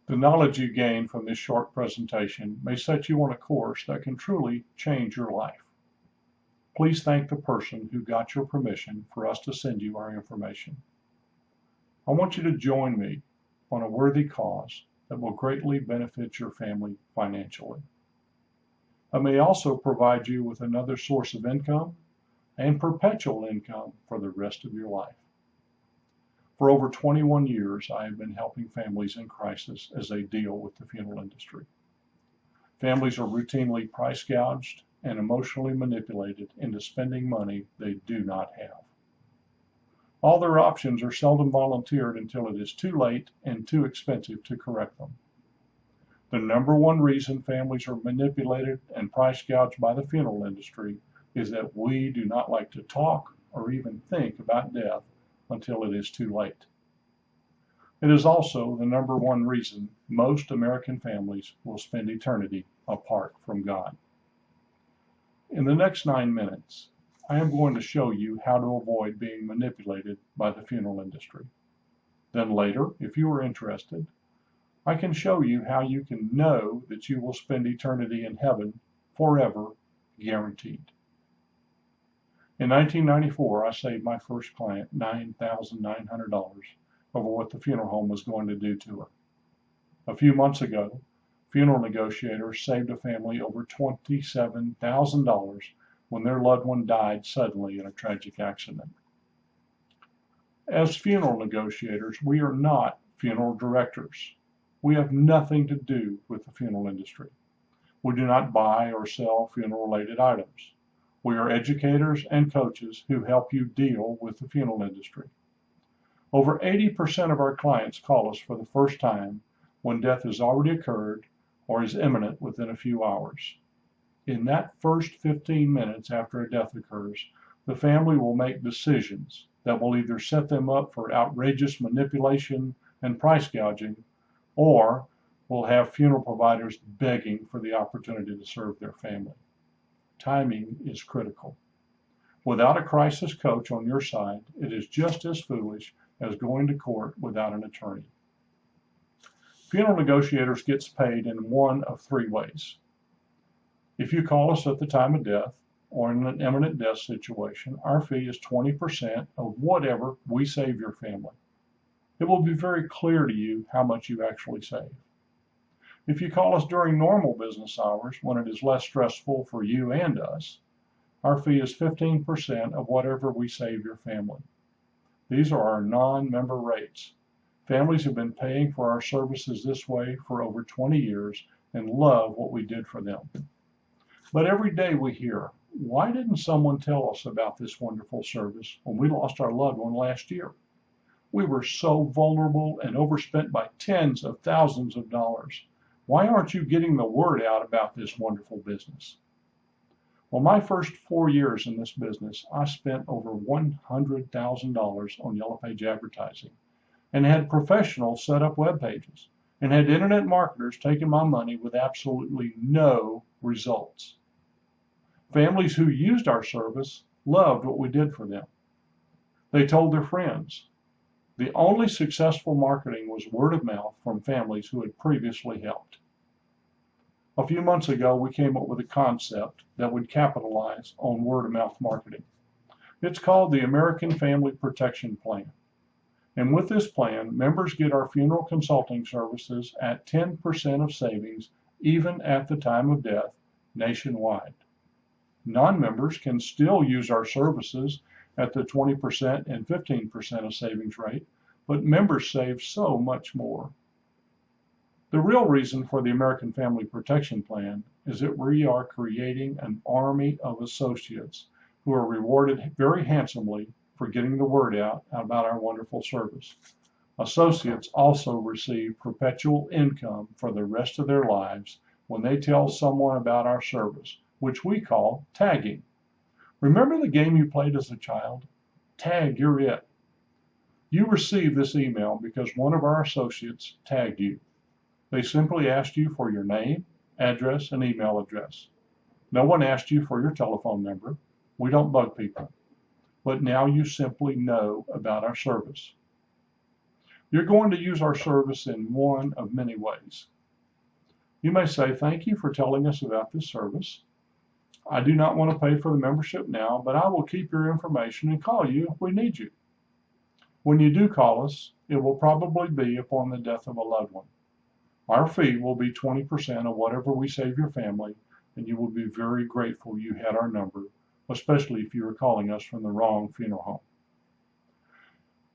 The knowledge you gain from this short presentation may set you on a course that can truly change your life. Please thank the person who got your permission for us to send you our information. I want you to join me on a worthy cause that will greatly benefit your family financially. I may also provide you with another source of income and perpetual income for the rest of your life. For over 21 years, I have been helping families in crisis as they deal with the funeral industry. Families are routinely price gouged and emotionally manipulated into spending money they do not have. All their options are seldom volunteered until it is too late and too expensive to correct them. The number one reason families are manipulated and price gouged by the funeral industry is that we do not like to talk or even think about death until it is too late. It is also the number one reason most American families will spend eternity apart from God. In the next 9 minutes, I am going to show you how to avoid being manipulated by the funeral industry. Then later, if you are interested, I can show you how you can know that you will spend eternity in heaven forever, guaranteed. In 1994, I saved my first client $9,900 over what the funeral home was going to do to her. A few months ago, funeral negotiators saved a family over $27,000 when their loved one died suddenly in a tragic accident. As funeral negotiators, we are not funeral directors. We have nothing to do with the funeral industry. We do not buy or sell funeral-related items. We are educators and coaches who help you deal with the funeral industry. Over 80% of our clients call us for the first time when death has already occurred or is imminent within a few hours. In that first 15 minutes after a death occurs, the family will make decisions that will either set them up for outrageous manipulation and price gouging, or will have funeral providers begging for the opportunity to serve their family. Timing is critical. Without a crisis coach on your side, it is just as foolish as going to court without an attorney. Funeral negotiators gets paid in one of three ways. If you call us at the time of death or in an imminent death situation, our fee is 20% of whatever we save your family. It will be very clear to you how much you actually save. If you call us during normal business hours, when it is less stressful for you and us, our fee is 15% of whatever we save your family. These are our non-member rates. Families have been paying for our services this way for over 20 years and love what we did for them. But every day we hear, why didn't someone tell us about this wonderful service when we lost our loved one last year? We were so vulnerable and overspent by tens of thousands of dollars. Why aren't you getting the word out about this wonderful business? Well, my first 4 years in this business, I spent over $100,000 on Yellow Page advertising and had professionals set up web pages and had internet marketers taking my money with absolutely no results. Families who used our service loved what we did for them. They told their friends. The only successful marketing was word of mouth from families who had previously helped. A few months ago, we came up with a concept that would capitalize on word of mouth marketing. It's called the American Family Protection Plan. And with this plan, members get our funeral consulting services at 10% of savings, even at the time of death, nationwide. Non-members can still use our services at the 20% and 15% of savings rate, but members save so much more. The real reason for the American Family Protection Plan is that we are creating an army of associates who are rewarded very handsomely for getting the word out about our wonderful service. Associates also receive perpetual income for the rest of their lives when they tell someone about our service, which we call tagging. Remember the game you played as a child? Tag, you're it. You received this email because one of our associates tagged you. They simply asked you for your name, address, and email address. No one asked you for your telephone number. We don't bug people. But now you simply know about our service. You're going to use our service in one of many ways. You may say, thank you for telling us about this service. I do not want to pay for the membership now, but I will keep your information and call you if we need you. When you do call us, it will probably be upon the death of a loved one. Our fee will be 20% of whatever we save your family, and you will be very grateful you had our number, especially if you are calling us from the wrong funeral home.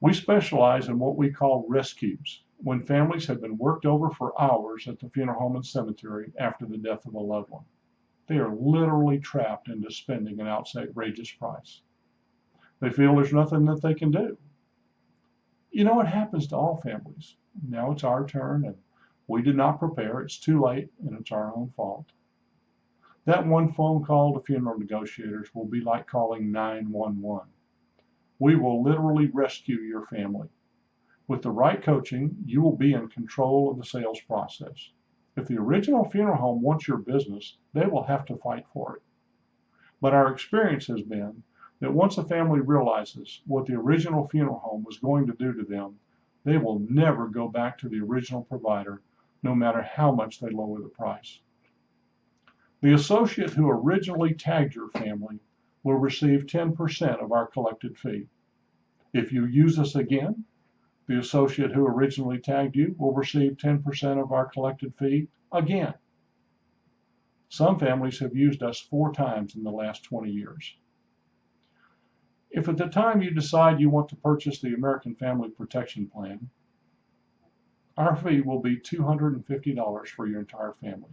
We specialize in what we call rescues, when families have been worked over for hours at the funeral home and cemetery after the death of a loved one. They are literally trapped into spending an outrageous price. They feel there's nothing that they can do. You know, it happens to all families. Now it's our turn, and we did not prepare. It's too late, and it's our own fault. That one phone call to funeral negotiators will be like calling 911. We will literally rescue your family. With the right coaching, you will be in control of the sales process. If the original funeral home wants your business, they will have to fight for it. But our experience has been that once a family realizes what the original funeral home was going to do to them, they will never go back to the original provider, no matter how much they lower the price. The associate who originally tagged your family will receive 10% of our collected fee. If you use us again, the associate who originally tagged you will receive 10% of our collected fee again. Some families have used us 4 times in the last 20 years. If at the time you decide you want to purchase the American Family Protection Plan, our fee will be $250 for your entire family.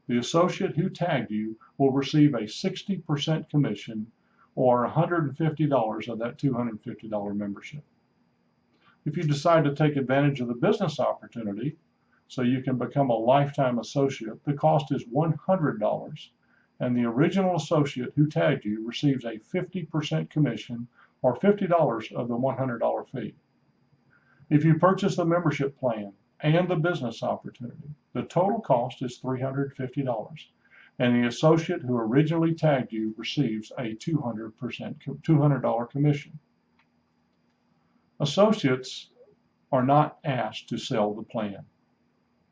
The associate who tagged you will receive a 60% commission, or $150 of that $250 membership. If you decide to take advantage of the business opportunity, so you can become a lifetime associate, the cost is $100, and the original associate who tagged you receives a 50% commission, or $50 of the $100 fee. If you purchase the membership plan and the business opportunity, the total cost is $350, and the associate who originally tagged you receives a $200 commission. Associates are not asked to sell the plan.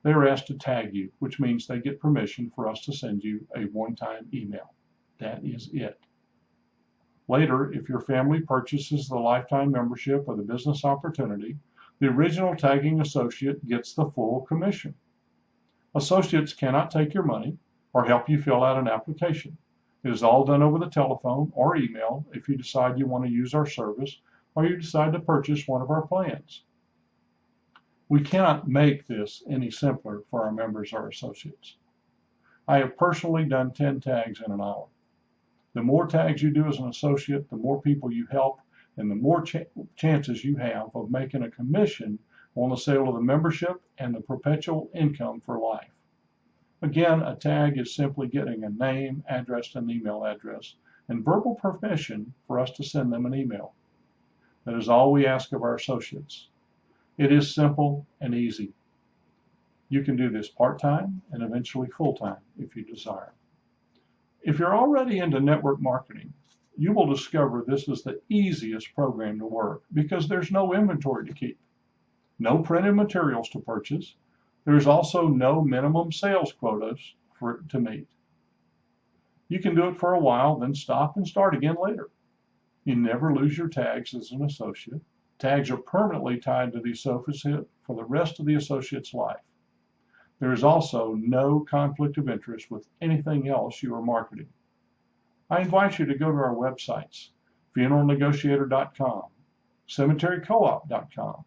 They are asked to tag you, which means they get permission for us to send you a one-time email. That is it. Later, if your family purchases the lifetime membership or the business opportunity, the original tagging associate gets the full commission. Associates cannot take your money or help you fill out an application. It is all done over the telephone or email if you decide you want to use our service or you decide to purchase one of our plans. We cannot make this any simpler for our members or associates. I have personally done 10 tags in an hour. The more tags you do as an associate, the more people you help, and the more chances you have of making a commission on the sale of the membership and the perpetual income for life. Again, a tag is simply getting a name, address, and email address, and verbal permission for us to send them an email. That is all we ask of our associates. It is simple and easy. You can do this part-time and eventually full-time if you desire. If you're already into network marketing, you will discover this is the easiest program to work because there's no inventory to keep, no printed materials to purchase. There's also no minimum sales quotas to meet. You can do it for a while, then stop and start again later. You never lose your tags as an associate. Tags are permanently tied to the associate for the rest of the associate's life. There is also no conflict of interest with anything else you are marketing. I invite you to go to our websites, funeralnegotiator.com, cemeterycoop.com,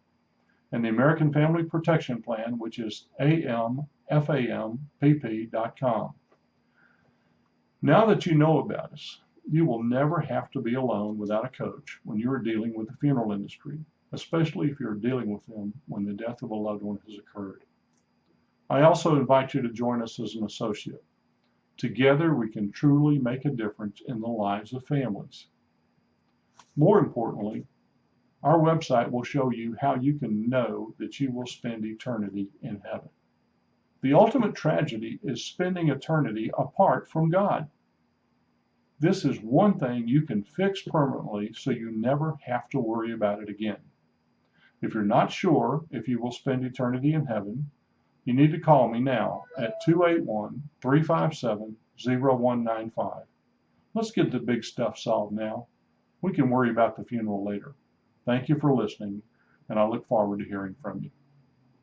and the American Family Protection Plan, which is amfampp.com. Now that you know about us, you will never have to be alone without a coach when you are dealing with the funeral industry, especially if you're dealing with them when the death of a loved one has occurred. I also invite you to join us as an associate. Together, we can truly make a difference in the lives of families. More importantly, our website will show you how you can know that you will spend eternity in heaven. The ultimate tragedy is spending eternity apart from God. This is one thing you can fix permanently so you never have to worry about it again. If you're not sure if you will spend eternity in heaven, you need to call me now at 281-357-0195. Let's get the big stuff solved now. We can worry about the funeral later. Thank you for listening, and I look forward to hearing from you.